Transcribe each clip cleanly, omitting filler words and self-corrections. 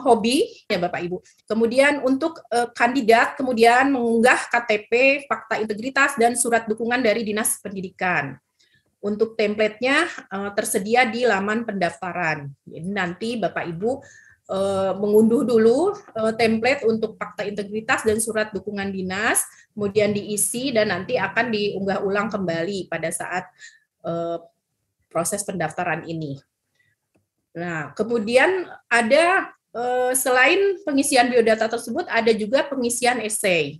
hobi ya Bapak Ibu. Kemudian untuk kandidat kemudian mengunggah KTP, fakta integritas dan surat dukungan dari Dinas Pendidikan. Untuk template-nya tersedia di laman pendaftaran. Jadi nanti Bapak Ibu mengunduh dulu template untuk fakta integritas dan surat dukungan dinas, kemudian diisi dan nanti akan diunggah ulang kembali pada saat proses pendaftaran ini. Nah, kemudian ada selain pengisian biodata tersebut, ada juga pengisian esai.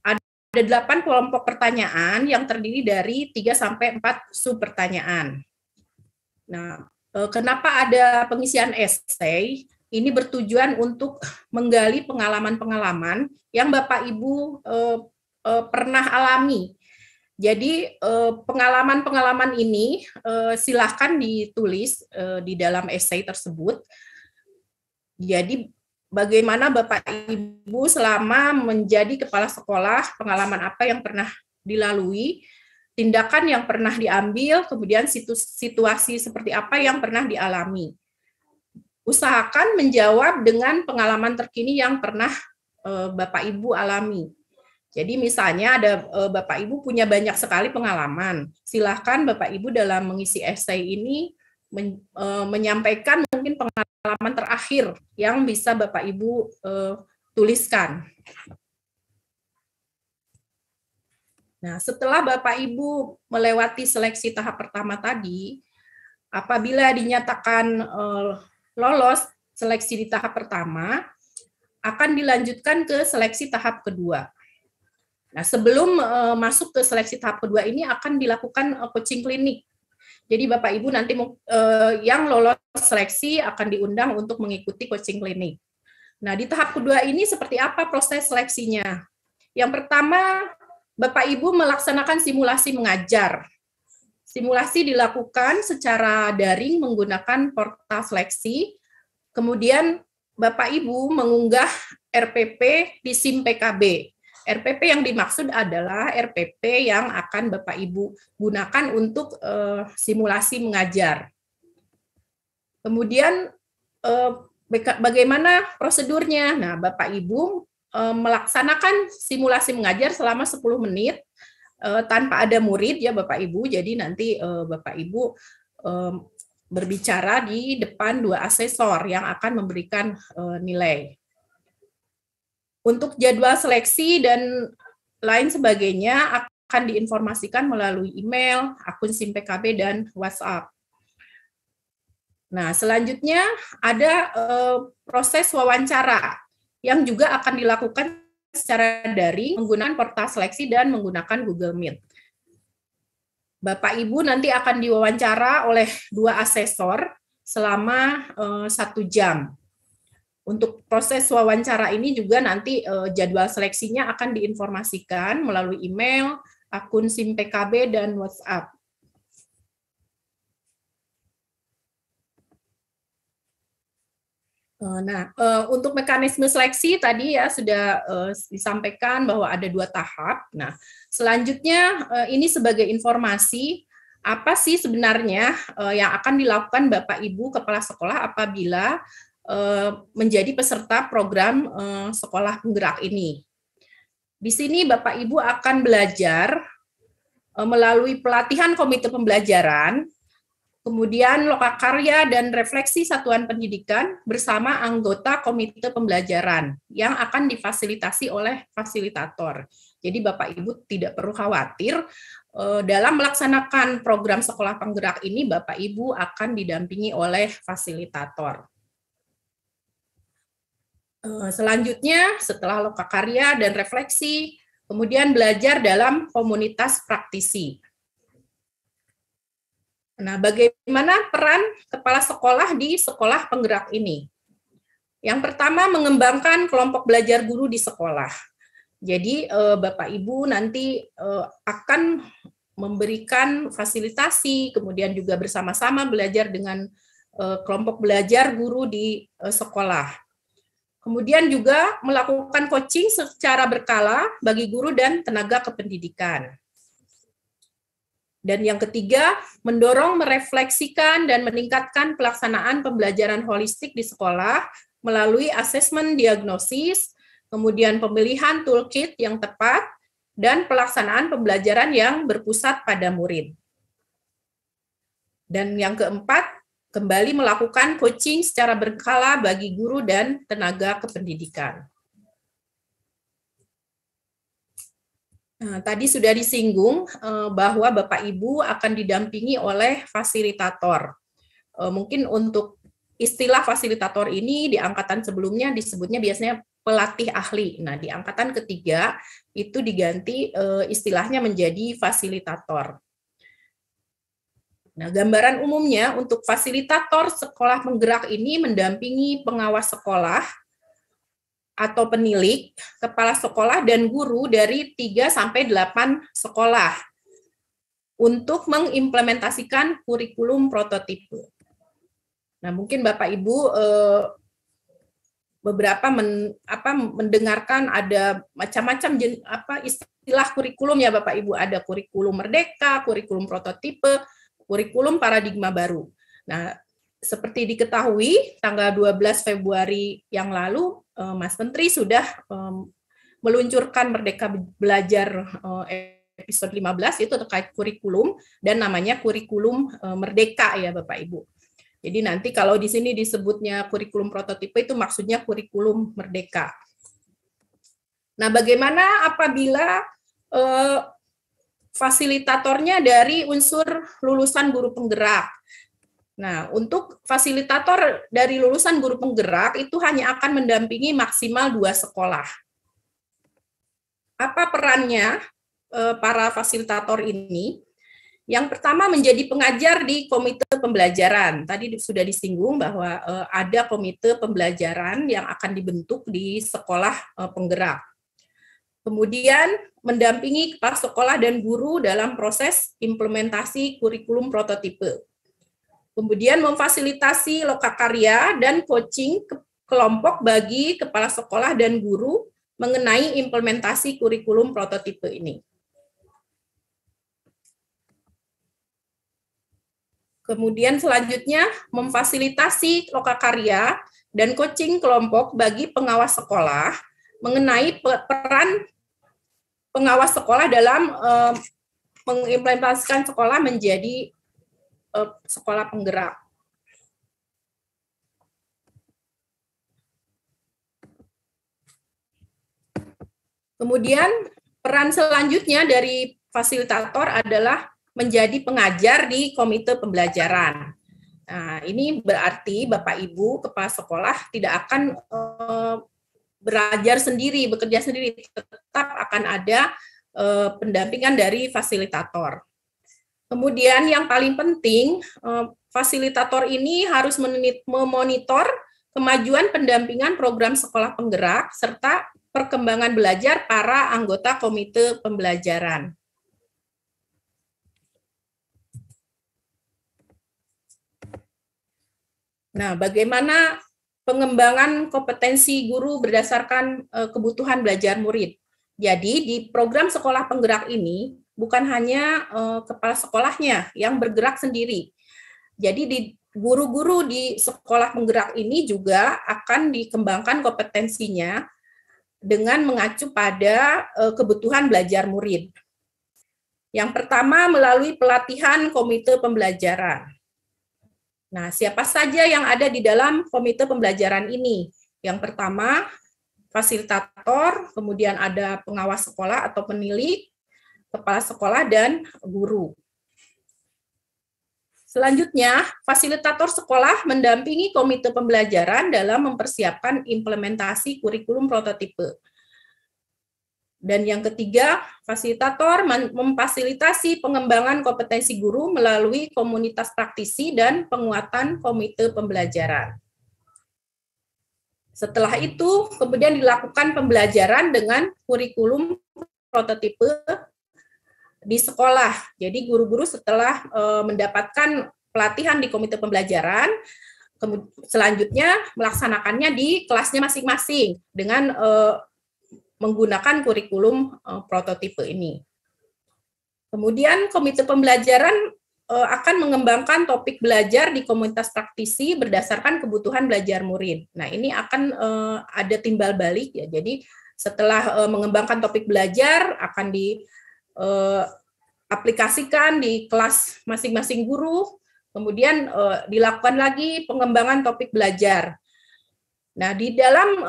Ada 8 kelompok pertanyaan yang terdiri dari 3 sampai 4 sub pertanyaan. Nah, kenapa ada pengisian esai? Ini bertujuan untuk menggali pengalaman-pengalaman yang Bapak Ibu pernah alami. Jadi pengalaman-pengalaman ini silahkan ditulis di dalam esai tersebut. Jadi bagaimana Bapak Ibu selama menjadi kepala sekolah, pengalaman apa yang pernah dilalui, tindakan yang pernah diambil, kemudian situasi seperti apa yang pernah dialami. Usahakan menjawab dengan pengalaman terkini yang pernah Bapak Ibu alami. Jadi misalnya ada Bapak Ibu punya banyak sekali pengalaman, silahkan Bapak Ibu dalam mengisi esai ini menyampaikan mungkin pengalaman terakhir yang bisa Bapak Ibu tuliskan. Nah, setelah Bapak Ibu melewati seleksi tahap pertama tadi, apabila dinyatakan lolos seleksi di tahap pertama, akan dilanjutkan ke seleksi tahap kedua. Nah, sebelum masuk ke seleksi tahap kedua ini akan dilakukan coaching klinik. Jadi Bapak Ibu nanti yang lolos seleksi akan diundang untuk mengikuti coaching klinik. Nah, di tahap kedua ini seperti apa proses seleksinya? Yang pertama, Bapak Ibu melaksanakan simulasi mengajar. Simulasi dilakukan secara daring menggunakan portal seleksi, kemudian Bapak Ibu mengunggah RPP di SIM PKB. RPP yang dimaksud adalah RPP yang akan Bapak Ibu gunakan untuk simulasi mengajar. Kemudian bagaimana prosedurnya? Nah, Bapak Ibu melaksanakan simulasi mengajar selama 10 menit tanpa ada murid ya Bapak Ibu. Jadi nanti Bapak Ibu berbicara di depan 2 asesor yang akan memberikan nilai. Untuk jadwal seleksi dan lain sebagainya akan diinformasikan melalui email, akun SIM PKB dan WhatsApp. Nah, selanjutnya ada proses wawancara yang juga akan dilakukan secara daring menggunakan portal seleksi dan menggunakan Google Meet. Bapak Ibu nanti akan diwawancara oleh 2 asesor selama 1 jam. Untuk proses wawancara ini juga nanti jadwal seleksinya akan diinformasikan melalui email, akun SIM PKB dan WhatsApp. Nah, untuk mekanisme seleksi tadi ya sudah disampaikan bahwa ada 2 tahap. Nah, selanjutnya ini sebagai informasi apa sih sebenarnya yang akan dilakukan Bapak Ibu kepala sekolah apabila menjadi peserta program sekolah penggerak ini. Di sini Bapak Ibu akan belajar melalui pelatihan komite pembelajaran, kemudian lokakarya dan refleksi satuan pendidikan bersama anggota komite pembelajaran yang akan difasilitasi oleh fasilitator. Jadi Bapak Ibu tidak perlu khawatir, dalam melaksanakan program sekolah penggerak ini Bapak Ibu akan didampingi oleh fasilitator. Selanjutnya setelah lokakarya dan refleksi, kemudian belajar dalam komunitas praktisi. Nah, bagaimana peran kepala sekolah di sekolah penggerak ini? Yang pertama, mengembangkan kelompok belajar guru di sekolah. Jadi, Bapak Ibu nanti akan memberikan fasilitasi, kemudian juga bersama-sama belajar dengan kelompok belajar guru di sekolah. Kemudian juga melakukan coaching secara berkala bagi guru dan tenaga kependidikan. Dan yang ketiga, mendorong merefleksikan dan meningkatkan pelaksanaan pembelajaran holistik di sekolah melalui asesmen diagnosis, kemudian pemilihan toolkit yang tepat, dan pelaksanaan pembelajaran yang berpusat pada murid. Dan yang keempat, kembali melakukan coaching secara berkala bagi guru dan tenaga kependidikan. Nah, tadi sudah disinggung bahwa Bapak Ibu akan didampingi oleh fasilitator. Mungkin untuk istilah fasilitator ini di angkatan sebelumnya disebutnya biasanya pelatih ahli. Nah, di angkatan ketiga itu diganti istilahnya menjadi fasilitator. Nah, gambaran umumnya untuk fasilitator sekolah penggerak ini mendampingi pengawas sekolah atau penilik, kepala sekolah, dan guru dari 3 sampai 8 sekolah untuk mengimplementasikan kurikulum prototipe. Nah, mungkin Bapak Ibu beberapa mendengarkan ada macam-macam istilah kurikulum ya Bapak Ibu, ada kurikulum merdeka, kurikulum prototipe, kurikulum paradigma baru. Nah, seperti diketahui, tanggal 12 Februari yang lalu, Mas Menteri sudah meluncurkan Merdeka Belajar episode 15, itu terkait kurikulum, dan namanya kurikulum Merdeka ya Bapak Ibu. Jadi nanti kalau di sini disebutnya kurikulum prototipe, itu maksudnya kurikulum Merdeka. Nah, bagaimana apabila fasilitatornya dari unsur lulusan guru penggerak? Nah, untuk fasilitator dari lulusan guru penggerak itu hanya akan mendampingi maksimal 2 sekolah. Apa perannya para fasilitator ini? Yang pertama menjadi pengajar di komite pembelajaran. Tadi sudah disinggung bahwa ada komite pembelajaran yang akan dibentuk di sekolah penggerak. Kemudian mendampingi kepala sekolah dan guru dalam proses implementasi kurikulum prototipe. Kemudian memfasilitasi lokakarya dan coaching kelompok bagi kepala sekolah dan guru mengenai implementasi kurikulum prototipe ini. Kemudian selanjutnya memfasilitasi lokakarya dan coaching kelompok bagi pengawas sekolah mengenai peran pengawas sekolah dalam mengimplementasikan sekolah menjadi sekolah penggerak. Kemudian peran selanjutnya dari fasilitator adalah menjadi pengajar di komite pembelajaran. Nah, ini berarti Bapak Ibu kepala sekolah tidak akan belajar sendiri, bekerja sendiri, tetap akan ada pendampingan dari fasilitator. Kemudian yang paling penting, fasilitator ini harus memonitor kemajuan pendampingan program sekolah penggerak serta perkembangan belajar para anggota komite pembelajaran. Nah, bagaimana pengembangan kompetensi guru berdasarkan kebutuhan belajar murid? Jadi di program sekolah penggerak ini bukan hanya kepala sekolahnya yang bergerak sendiri. Jadi di guru-guru di sekolah penggerak ini juga akan dikembangkan kompetensinya dengan mengacu pada kebutuhan belajar murid. Yang pertama melalui pelatihan komite pembelajaran. Nah, siapa saja yang ada di dalam komite pembelajaran ini? Yang pertama, fasilitator, kemudian ada pengawas sekolah atau penilik, kepala sekolah, dan guru. Selanjutnya, fasilitator sekolah mendampingi komite pembelajaran dalam mempersiapkan implementasi kurikulum prototipe. Dan yang ketiga, fasilitator memfasilitasi pengembangan kompetensi guru melalui komunitas praktisi dan penguatan komite pembelajaran. Setelah itu, kemudian dilakukan pembelajaran dengan kurikulum prototipe di sekolah. Jadi guru-guru setelah mendapatkan pelatihan di komite pembelajaran, selanjutnya melaksanakannya di kelasnya masing-masing dengan menggunakan kurikulum prototipe ini. Kemudian komite pembelajaran akan mengembangkan topik belajar di komunitas praktisi berdasarkan kebutuhan belajar murid. Nah, ini akan ada timbal balik ya. Jadi setelah mengembangkan topik belajar akan diaplikasikan di kelas masing-masing guru, kemudian dilakukan lagi pengembangan topik belajar. Nah, di dalam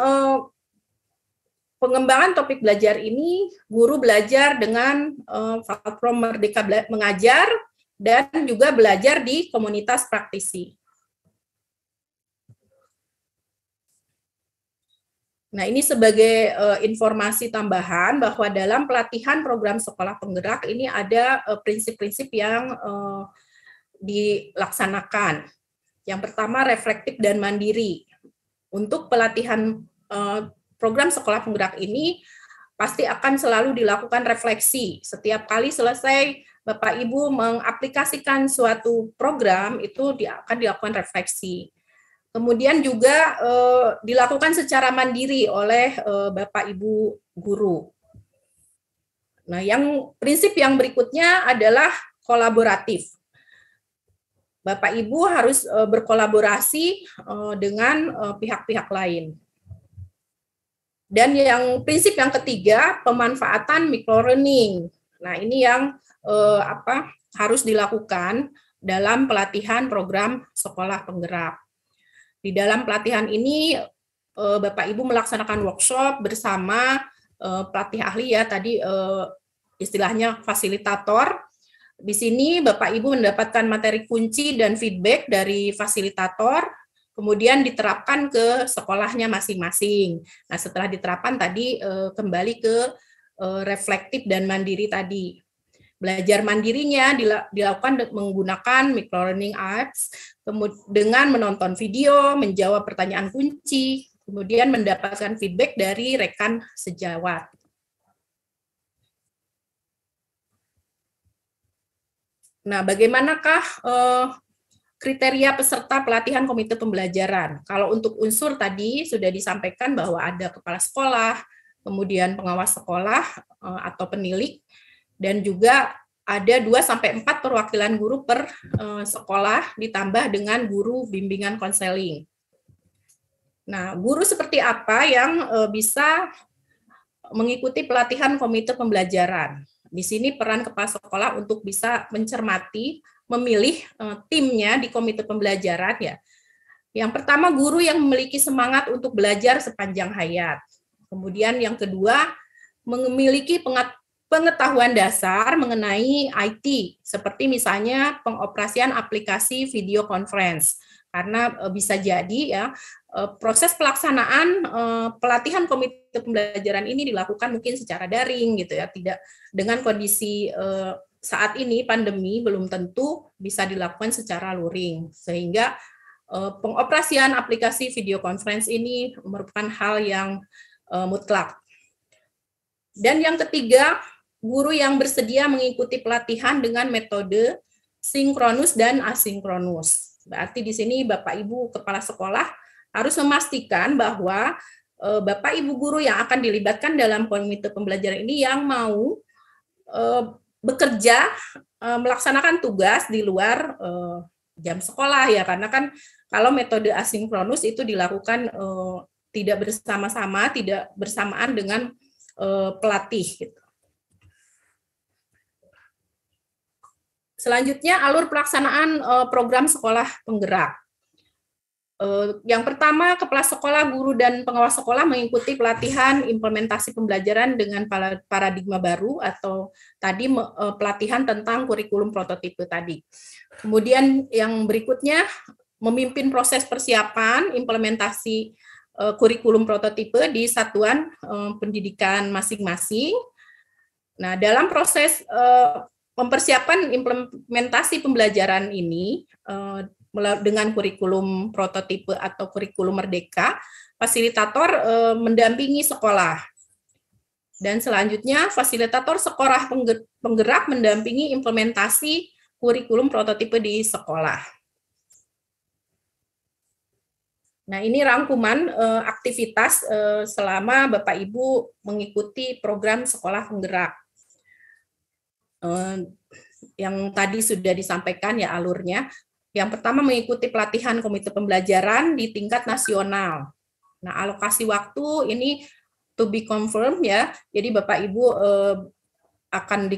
pengembangan topik belajar ini, guru belajar dengan platform Merdeka Mengajar dan juga belajar di komunitas praktisi. Nah, ini sebagai informasi tambahan bahwa dalam pelatihan program sekolah penggerak ini ada prinsip-prinsip yang dilaksanakan. Yang pertama, reflektif dan mandiri. Untuk pelatihan program sekolah penggerak ini pasti akan selalu dilakukan refleksi. Setiap kali selesai Bapak Ibu mengaplikasikan suatu program, itu akan dilakukan refleksi. Kemudian juga dilakukan secara mandiri oleh Bapak Ibu guru. Nah, prinsip yang berikutnya adalah kolaboratif. Bapak Ibu harus berkolaborasi dengan pihak-pihak lain. Dan prinsip yang ketiga, pemanfaatan microlearning. Nah, ini yang harus dilakukan dalam pelatihan program sekolah penggerak. Di dalam pelatihan ini Bapak Ibu melaksanakan workshop bersama pelatih ahli ya, tadi istilahnya fasilitator. Di sini Bapak Ibu mendapatkan materi kunci dan feedback dari fasilitator, kemudian diterapkan ke sekolahnya masing-masing. Nah, setelah diterapkan tadi kembali ke reflektif dan mandiri tadi. Belajar mandirinya dilakukan menggunakan microlearning arts, dengan menonton video, menjawab pertanyaan kunci, kemudian mendapatkan feedback dari rekan sejawat. Nah, bagaimanakah kriteria peserta pelatihan komite pembelajaran? Kalau untuk unsur tadi sudah disampaikan bahwa ada kepala sekolah, kemudian pengawas sekolah atau penilik, dan juga ada 2-4 perwakilan guru per sekolah ditambah dengan guru bimbingan konseling. Nah, guru seperti apa yang bisa mengikuti pelatihan komite pembelajaran? Di sini peran kepala sekolah untuk bisa mencermati, memilih timnya di komite pembelajaran ya. Yang pertama, guru yang memiliki semangat untuk belajar sepanjang hayat. Kemudian yang kedua, memiliki pengetahuan dasar mengenai IT, seperti misalnya pengoperasian aplikasi video conference. Karena bisa jadi ya proses pelaksanaan pelatihan komite pembelajaran ini dilakukan mungkin secara daring gitu ya, tidak dengan kondisi saat ini pandemi belum tentu bisa dilakukan secara luring, sehingga pengoperasian aplikasi video conference ini merupakan hal yang mutlak. Dan yang ketiga, guru yang bersedia mengikuti pelatihan dengan metode sinkronus dan asinkronus. Berarti di sini Bapak Ibu kepala sekolah harus memastikan bahwa Bapak Ibu guru yang akan dilibatkan dalam komite pembelajaran ini yang mau bekerja melaksanakan tugas di luar jam sekolah ya, karena kan kalau metode asinkronus itu dilakukan tidak bersama-sama, tidak bersamaan dengan pelatih gitu. Selanjutnya, alur pelaksanaan program sekolah penggerak. Yang pertama, kepala sekolah, guru, dan pengawas sekolah mengikuti pelatihan implementasi pembelajaran dengan paradigma baru atau tadi pelatihan tentang kurikulum prototipe tadi. Kemudian yang berikutnya, memimpin proses persiapan implementasi kurikulum prototipe di satuan pendidikan masing-masing. Nah, dalam proses mempersiapkan implementasi pembelajaran ini dengan kurikulum prototipe atau kurikulum merdeka, fasilitator mendampingi sekolah. Dan selanjutnya fasilitator sekolah penggerak mendampingi implementasi kurikulum prototipe di sekolah. Nah, ini rangkuman aktivitas selama Bapak Ibu mengikuti program sekolah penggerak. yang tadi sudah disampaikan ya alurnya. Yang pertama mengikuti pelatihan komite pembelajaran di tingkat nasional. Nah, alokasi waktu ini to be confirmed ya. Jadi Bapak Ibu akan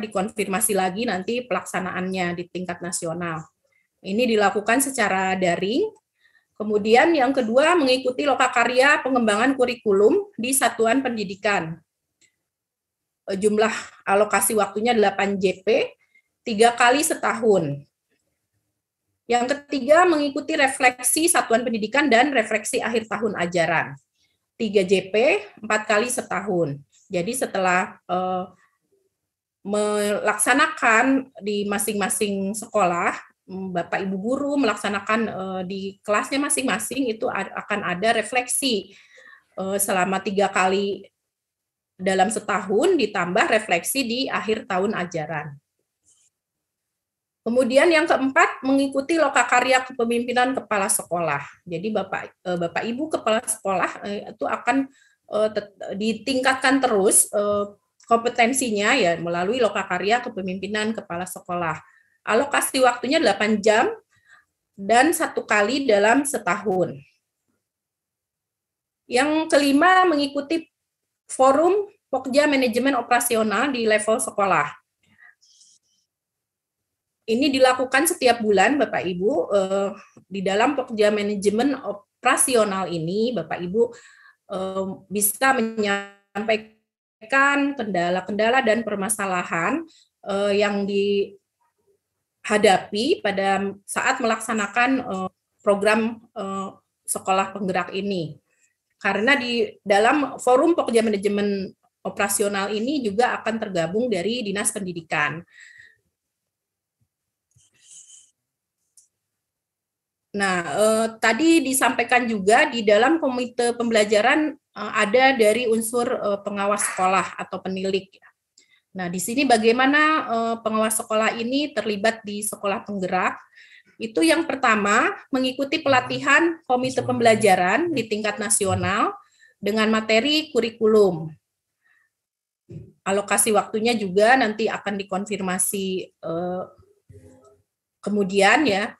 dikonfirmasi lagi nanti pelaksanaannya di tingkat nasional. Ini dilakukan secara daring. Kemudian yang kedua mengikuti lokakarya pengembangan kurikulum di satuan pendidikan. Jumlah alokasi waktunya 8 JP, 3 kali setahun. Yang ketiga mengikuti refleksi satuan pendidikan dan refleksi akhir tahun ajaran. 3 JP, 4 kali setahun. Jadi setelah melaksanakan di masing-masing sekolah, Bapak Ibu guru melaksanakan di kelasnya masing-masing, itu akan ada refleksi selama 3 kali dalam setahun, ditambah refleksi di akhir tahun ajaran. Kemudian yang keempat, mengikuti lokakarya kepemimpinan kepala sekolah. Jadi Bapak Ibu kepala sekolah itu akan ditingkatkan terus kompetensinya ya melalui lokakarya kepemimpinan kepala sekolah. Alokasi waktunya 8 jam dan 1 kali dalam setahun. Yang kelima, mengikuti forum Pokja Manajemen Operasional di level sekolah. Ini dilakukan setiap bulan, Bapak Ibu. Di dalam Pokja Manajemen Operasional ini, Bapak Ibu bisa menyampaikan kendala-kendala dan permasalahan yang dihadapi pada saat melaksanakan program sekolah penggerak ini. Karena di dalam forum Pokja Manajemen Operasional ini juga akan tergabung dari Dinas Pendidikan. Nah, tadi disampaikan juga di dalam komite pembelajaran ada dari unsur pengawas sekolah atau penilik. Nah, di sini bagaimana pengawas sekolah ini terlibat di sekolah penggerak? Itu yang pertama, mengikuti pelatihan komite pembelajaran di tingkat nasional dengan materi kurikulum. Alokasi waktunya juga nanti akan dikonfirmasi kemudian ya.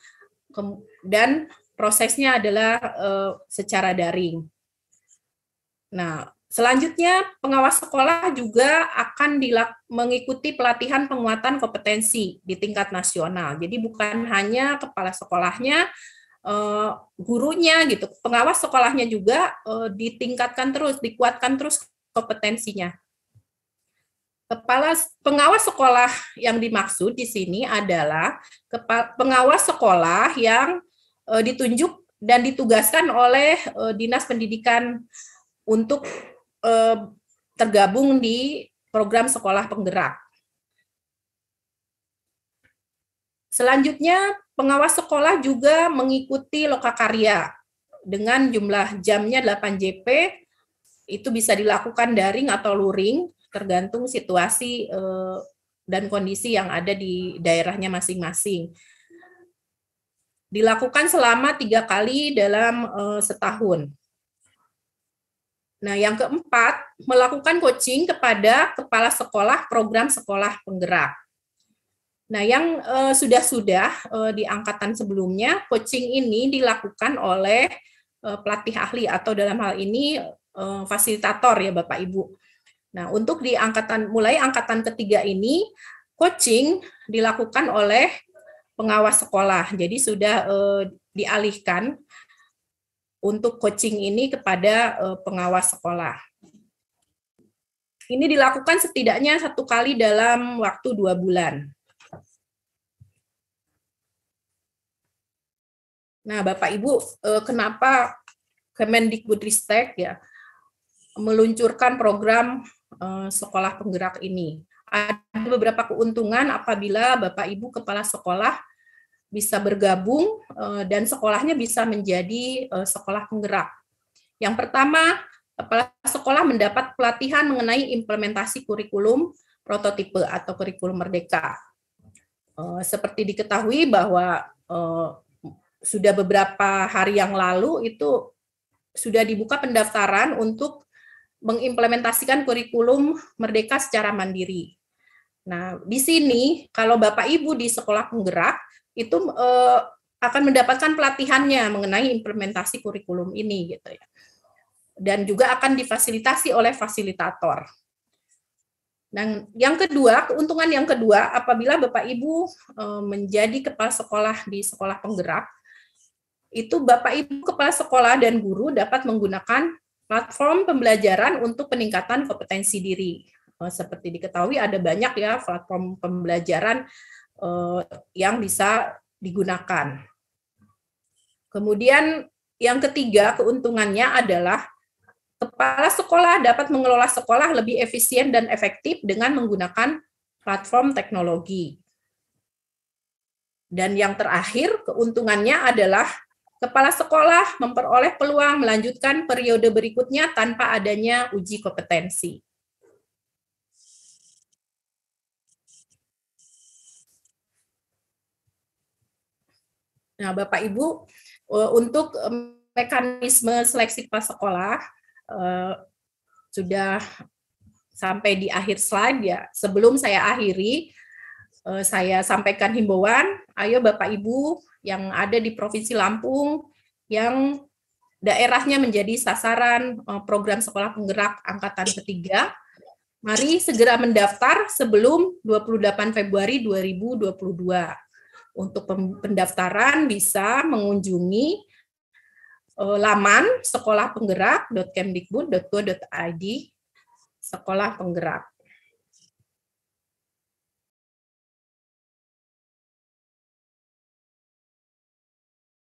Dan prosesnya adalah secara daring. Nah, selanjutnya pengawas sekolah juga akan mengikuti pelatihan penguatan kompetensi di tingkat nasional. Jadi bukan hanya kepala sekolahnya, gurunya gitu, pengawas sekolahnya juga ditingkatkan terus, dikuatkan terus kompetensinya. Pengawas sekolah yang dimaksud di sini adalah pengawas sekolah yang ditunjuk dan ditugaskan oleh Dinas Pendidikan untuk tergabung di program sekolah penggerak. Selanjutnya, pengawas sekolah juga mengikuti lokakarya dengan jumlah jamnya 8 JP, itu bisa dilakukan daring atau luring, tergantung situasi dan kondisi yang ada di daerahnya masing-masing. Dilakukan selama 3 kali dalam setahun. Nah, yang keempat, melakukan coaching kepada kepala sekolah program sekolah penggerak. Nah, yang sudah di angkatan sebelumnya, coaching ini dilakukan oleh pelatih ahli atau dalam hal ini fasilitator ya Bapak Ibu. Nah, untuk di mulai angkatan ketiga ini, coaching dilakukan oleh pengawas sekolah. Jadi sudah dialihkan untuk coaching ini kepada pengawas sekolah. Ini dilakukan setidaknya 1 kali dalam waktu 2 bulan. Nah, Bapak Ibu, kenapa Kemendikbudristek ya meluncurkan program sekolah penggerak ini? Ada beberapa keuntungan apabila Bapak Ibu kepala sekolah bisa bergabung dan sekolahnya bisa menjadi sekolah penggerak. Yang pertama, kepala sekolah mendapat pelatihan mengenai implementasi kurikulum prototipe atau kurikulum merdeka. Seperti diketahui bahwa sudah beberapa hari yang lalu itu sudah dibuka pendaftaran untuk mengimplementasikan kurikulum merdeka secara mandiri. Nah, di sini kalau Bapak Ibu di sekolah penggerak itu akan mendapatkan pelatihannya mengenai implementasi kurikulum ini gitu ya. Dan juga akan difasilitasi oleh fasilitator. Dan yang kedua, keuntungan yang kedua, apabila Bapak Ibu menjadi kepala sekolah di sekolah penggerak, itu Bapak Ibu kepala sekolah dan guru dapat menggunakan platform pembelajaran untuk peningkatan kompetensi diri. Seperti diketahui ada banyak ya platform pembelajaran yang bisa digunakan. Kemudian yang ketiga keuntungannya adalah kepala sekolah dapat mengelola sekolah lebih efisien dan efektif dengan menggunakan platform teknologi. Dan yang terakhir, keuntungannya adalah kepala sekolah memperoleh peluang melanjutkan periode berikutnya tanpa adanya uji kompetensi. Nah, Bapak Ibu, untuk mekanisme seleksi kepala sekolah, sudah sampai di akhir slide ya. Sebelum saya akhiri, saya sampaikan himbauan, ayo Bapak Ibu yang ada di Provinsi Lampung, yang daerahnya menjadi sasaran program sekolah penggerak angkatan ketiga, mari segera mendaftar sebelum 28 Februari 2022. Untuk pendaftaran bisa mengunjungi laman sekolahpenggerak.kemdikbud.go.id sekolah penggerak.